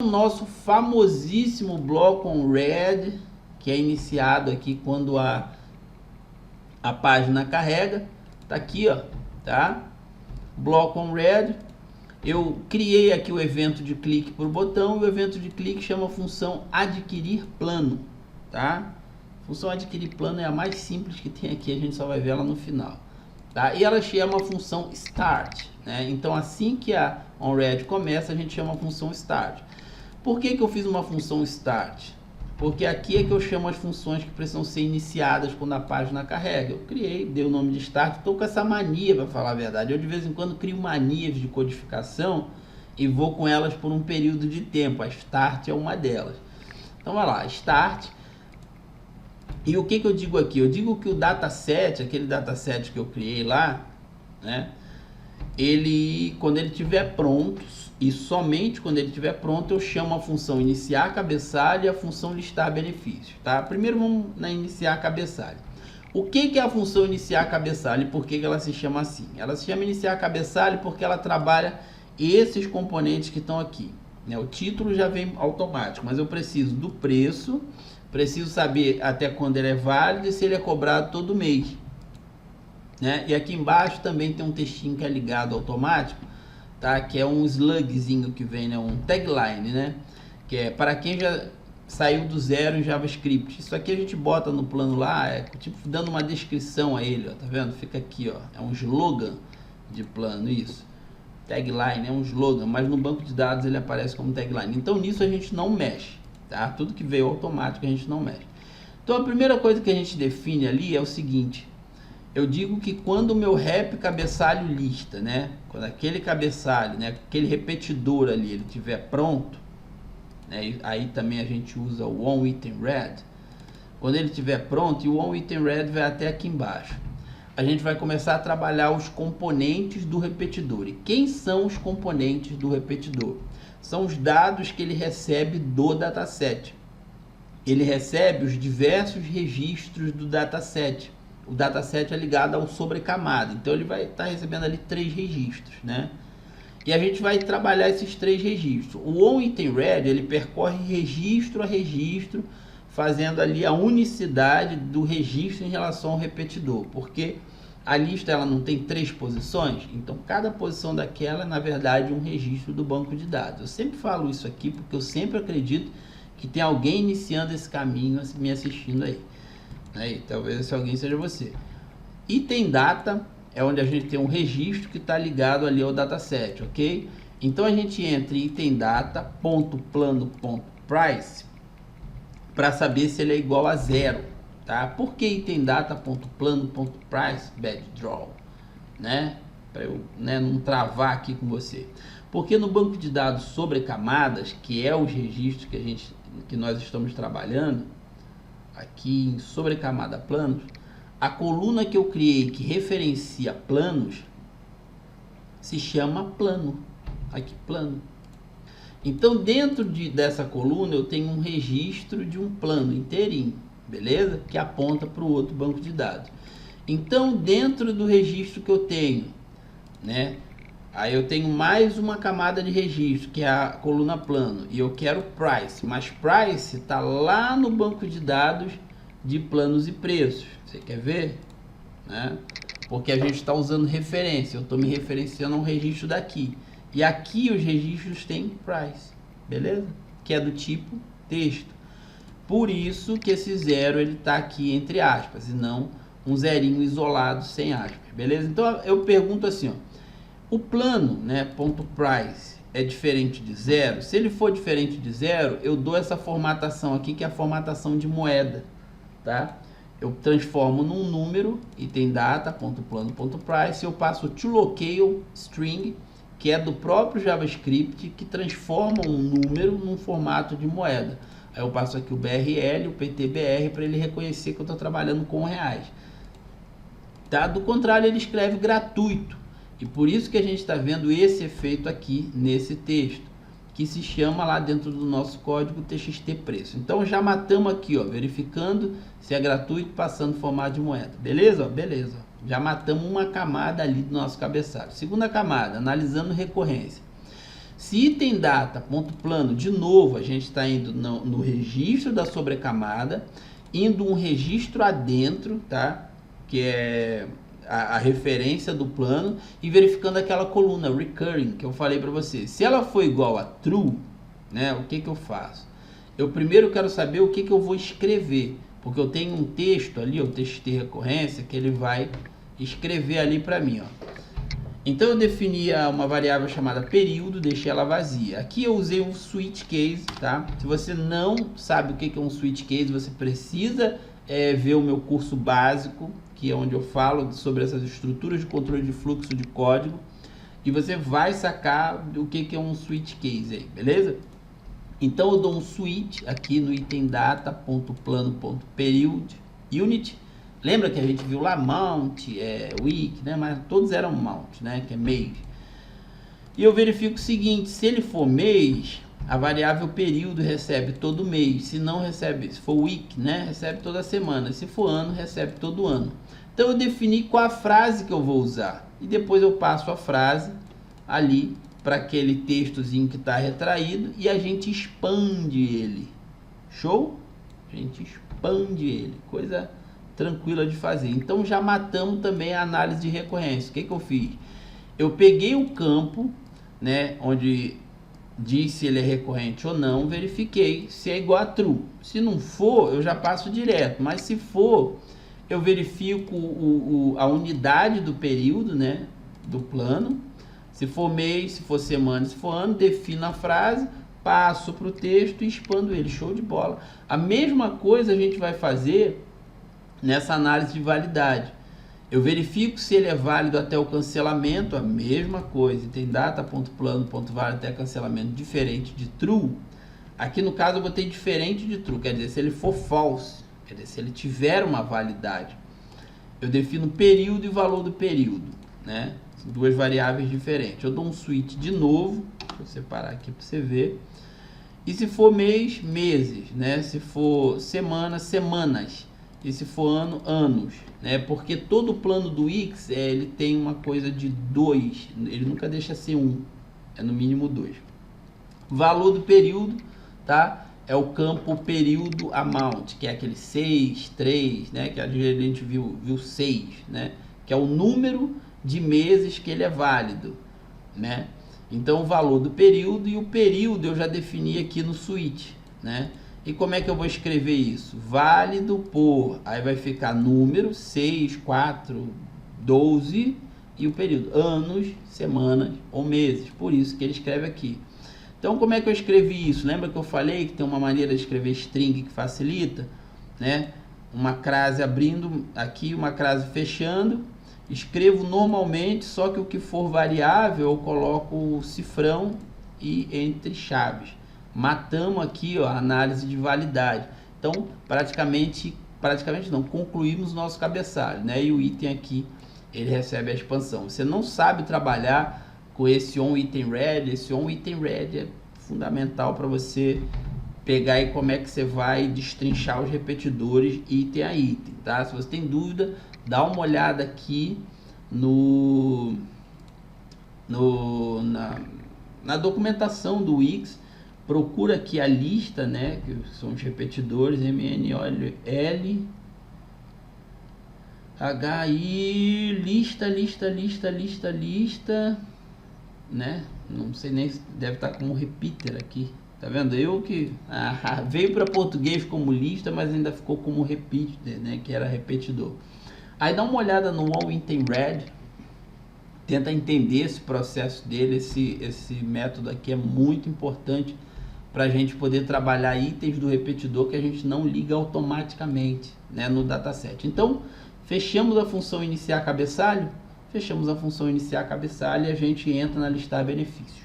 nosso famosíssimo bloco onRead, que é iniciado aqui quando a página carrega. Tá aqui, ó, tá? Bloco onRead. Eu criei aqui o evento de clique por botão, e o evento de clique chama a função adquirir plano, tá? A função adquirir plano é a mais simples que tem aqui, a gente só vai ver ela no final, tá? E ela chama a função start, né? Então assim que a onRead começa, a gente chama a função start. Por que que eu fiz uma função start? Porque aqui é que eu chamo as funções que precisam ser iniciadas quando a página carrega. Eu criei, dei o nome de start, estou com essa mania, para falar a verdade. Eu de vez em quando crio manias de codificação e vou com elas por um período de tempo. A start é uma delas. Então vai lá, start. E o que que eu digo aqui? Eu digo que o dataset, aquele dataset que eu criei lá, né? Quando ele estiver pronto, e somente quando ele estiver pronto, eu chamo a função iniciar cabeçalho e a função listar benefícios, tá? Primeiro vamos na iniciar cabeçalho. O que é a função iniciar cabeçalho e por que ela se chama assim? Ela se chama iniciar cabeçalho porque ela trabalha esses componentes que estão aqui, né? O título já vem automático, mas eu preciso do preço, preciso saber até quando ele é válido e se ele é cobrado todo mês, né? E aqui embaixo também tem um textinho que é ligado automático, tá? Que é um slugzinho que vem, né? Um tagline, né? Que é para quem já saiu do zero em JavaScript. Isso aqui a gente bota no plano lá, é tipo dando uma descrição a ele, ó, tá vendo? Fica aqui, ó, é um slogan de plano, isso. Tagline é um slogan, mas no banco de dados ele aparece como tagline. Então nisso a gente não mexe, tá? Tudo que veio automático a gente não mexe. Então a primeira coisa que a gente define ali é o seguinte: eu digo que quando o meu rep cabeçalho lista, né? Quando aquele cabeçalho, né? Aquele repetidor ali, ele estiver pronto, né? Aí também a gente usa o onItemRead. Quando ele estiver pronto, e o onItemRead vai até aqui embaixo, a gente vai começar a trabalhar os componentes do repetidor. E quem são os componentes do repetidor? São os dados que ele recebe do dataset. Ele recebe os diversos registros do dataset. O dataset é ligado ao sobrecamada, então ele vai estar recebendo ali 3 registros, né? E a gente vai trabalhar esses 3 registros. O onItemRead, ele percorre registro a registro, fazendo ali a unicidade do registro em relação ao repetidor, porque a lista ela não tem 3 posições, então cada posição daquela é na verdade um registro do banco de dados. Eu sempre falo isso aqui porque eu sempre acredito que tem alguém iniciando esse caminho me assistindo aí. Aí, talvez esse alguém seja você. Item data é onde a gente tem um registro que está ligado ali ao dataset, ok? Então a gente entra em item data ponto plano ponto price para saber se ele é igual a 0, tá? Por que item data ponto plano ponto price bad draw, né? Para eu, né, não travar aqui com você. Porque no banco de dados sobre camadas, que é os registros que nós estamos trabalhando aqui em sobrecamada planos, a coluna que eu criei que referencia planos se chama plano. Aqui, plano. Então dentro dessa coluna eu tenho um registro de um plano inteirinho, beleza? Que aponta para o outro banco de dados. Então dentro do registro que eu tenho, né? Aí eu tenho mais uma camada de registro, que é a coluna plano, e eu quero price, mas price está lá no banco de dados de planos e preços. Você quer ver? Né? Porque a gente está usando referência, eu estou me referenciando a um registro daqui. E aqui os registros têm price, beleza? Que é do tipo texto. Por isso que esse 0 ele está aqui entre aspas, e não um zerinho isolado sem aspas, beleza? Então eu pergunto assim, ó. O plano, né, ponto price é diferente de 0. Se ele for diferente de 0, eu dou essa formatação aqui, que é a formatação de moeda, tá? Eu transformo num número, item data, ponto plano, ponto price, eu passo o toLocale string, que é do próprio JavaScript, que transforma um número num formato de moeda. Aí eu passo aqui o BRL, o PTBR, para ele reconhecer que eu estou trabalhando com reais. Tá? Do contrário, ele escreve gratuito. E por isso que a gente está vendo esse efeito aqui nesse texto, que se chama lá dentro do nosso código TXT preço. Então já matamos aqui, ó, verificando se é gratuito, passando formato de moeda. Beleza? Beleza. Já matamos uma camada ali do nosso cabeçalho. Segunda camada, analisando recorrência. Se item data, ponto plano, de novo, a gente está indo no registro da sobrecamada, indo um registro adentro, tá? Que é a referência do plano, e verificando aquela coluna recurring que eu falei para você. Se ela for igual a true, né? O que eu faço? Eu primeiro quero saber o que eu vou escrever, porque eu tenho um texto ali, o texto de recorrência, que ele vai escrever ali para mim, ó. Então eu defini uma variável chamada período, deixei ela vazia. Aqui eu usei um switch case, tá? Se você não sabe o que é um switch case, você precisa ver o meu curso básico, que é onde eu falo sobre essas estruturas de controle de fluxo de código, e você vai sacar o que é um switch case aí, beleza? Então eu dou um switch aqui no item data.plano.period unit. Lembra que a gente viu lá mount, week, né? Mas todos eram mount, né? Que é mês. E eu verifico o seguinte: se ele for mês, a variável período recebe todo mês. Se não recebe, se for week, né? Recebe toda semana. Se for ano, recebe todo ano. Então eu defini qual a frase que eu vou usar. E depois eu passo a frase ali para aquele textozinho que está retraído e a gente expande ele. Show? A gente expande ele. Coisa tranquila de fazer. Então já matamos também a análise de recorrência. O que eu fiz? Eu peguei o campo, né, onde diz se ele é recorrente ou não, verifiquei se é igual a true. Se não for, eu já passo direto, mas se for, eu verifico a unidade do período, né, do plano. Se for mês, se for semana, se for ano, defino a frase, passo para o texto e expando ele. Show de bola. A mesma coisa a gente vai fazer nessa análise de validade. Eu verifico se ele é válido até o cancelamento, a mesma coisa. Tem data.plano.válido até cancelamento, diferente de true. Aqui no caso eu botei diferente de true, quer dizer, se ele for false, quer dizer, se ele tiver uma validade. Eu defino período e valor do período, né? São duas variáveis diferentes. Eu dou um switch de novo, deixa eu separar aqui para você ver. E se for mês, meses, né? Se for semana, semanas. E se for ano, anos, né? Porque todo plano do Wix, ele tem uma coisa de 2, ele nunca deixa ser 1, é no mínimo 2. Valor do período, tá? É o campo período amount, que é aquele 6, 3, né? Que a gente viu 6, né? Que é o número de meses que ele é válido, né? Então o valor do período, e o período eu já defini aqui no switch, né? E como é que eu vou escrever isso? Válido por, aí vai ficar número, 6, 4, 12 e o período, anos, semanas ou meses, por isso que ele escreve aqui. Então como é que eu escrevi isso? Lembra que eu falei que tem uma maneira de escrever string que facilita, né? Uma crase abrindo aqui, uma crase fechando. Escrevo normalmente, só que o que for variável eu coloco o cifrão e entre chaves. Matamos aqui, ó, a análise de validade. Então, praticamente não, concluímos nosso cabeçalho, né? E o item aqui, ele recebe a expansão. Você não sabe trabalhar com esse onItemRead, esse onItemRead é fundamental para você pegar aí como é que você vai destrinchar os repetidores item a item, tá? Se você tem dúvida, dá uma olhada aqui na documentação do Wix. Procura aqui a lista, né, que são os repetidores, MNOL, HI, lista, né, não sei nem se deve estar como repeater aqui, tá vendo? Eu que veio para português como lista, mas ainda ficou como repeater, né, que era repetidor. Aí dá uma olhada no onItemRead, tenta entender esse processo dele, esse método aqui é muito importante para a gente poder trabalhar itens do repetidor que a gente não liga automaticamente, né, no dataset. Então, fechamos a função iniciar cabeçalho, e a gente entra na listar benefícios.